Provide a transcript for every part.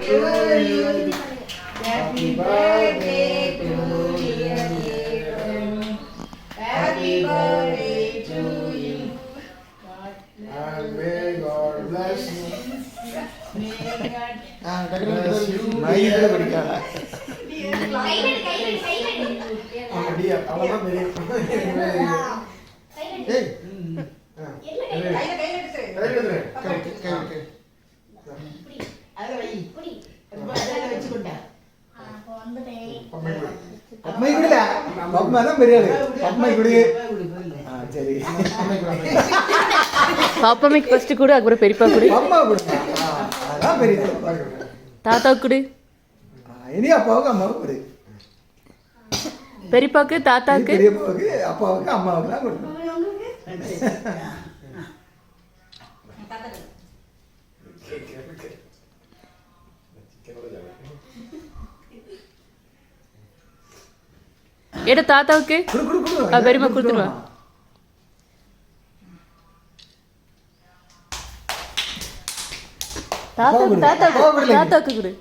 to you. Happy birthday to you. Happy birthday to you. And may God bless you. May God Bless you. மைக்கில் படிக்காத dear, அவ்வளவுதான் தெரியும். ஏய் கையில எடுத்து. அத வை. அதுல வெச்சுக்கோடா. அம்மை குடில அம்மா தான் பெரிய ஆளு அம்மை குடி சரி பாப்பாமைக்கு ஃபர்ஸ்ட் கொடு, அப்புறம் பெரியப்பா கொடு, அம்மா குடி அதான் பெரிய தாத்தாவுக்கு கொடு, இனி அப்பாவுக்கு அம்மாவுக்கு கொடு பெரியப்பாக்கு தாத்தாக்கு, பெரியப்பாவுக்கு அப்பாவுக்கு அம்மாவுக்கு தான் கொடுக்கணும் எடு தாத்தாவுக்கு, குடு குடு குடு பெரியம்மா கொடுத்துருவா. தாத்தாவுக்கு தாத்தாவுக்கு தாத்தாவுக்கு கொடு.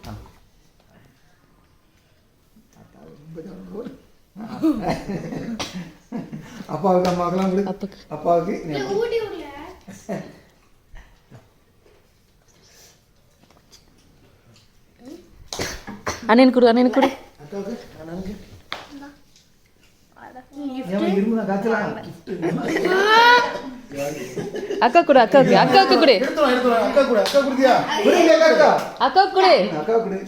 அப்பாவுக்கு அம்மாவுக்குலாம் கொடு அப்பாக்கு. அப்பாவுக்கு அண்ணனுக்கு கொடு, அண்ணனுக்கு கொடு. அக்காவுக்கு அண்ணனுக்கு ஏன் இருமுனா காய்ச்சலாம் அக்கா கொடு, அக்காவுக்கு அக்காவுக்கு கொடு, எடுத்துறோம் அக்கா கூட அக்கா குடுதியா புரியல அக்கா அக்காவுக்கு கொடு. அக்கா கொடு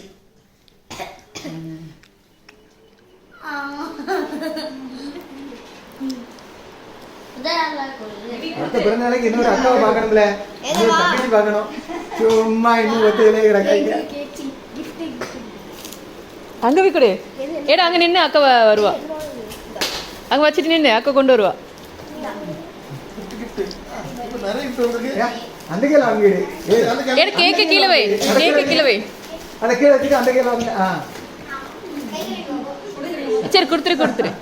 அடுத்த பிறந்த நாளைக்கு இன்னொரு அக்காவை பார்க்கணும்ல, இன்னொரு தங்கச்சி பார்க்கணும். சும்மா இன்னும் ஒத்தையிலே கிடக்காங்க. அங்க போய் கொடு. ஏடா அங்க நின்று அக்கா வருவா, அங்க வச்சுட்டு நின்று அக்கா கொண்டு வருவா. இப்ப நிறைய gift வந்திருக்கு. அந்த கீழே வாங்கிடு. ஏடா கேக்கு கீழே வை, கேக்கு கீழே வை. அந்த கீழே வச்சுட்டு அந்த கீழே வாங்க. சரி கொடுத்துரு கொடுத்துரு.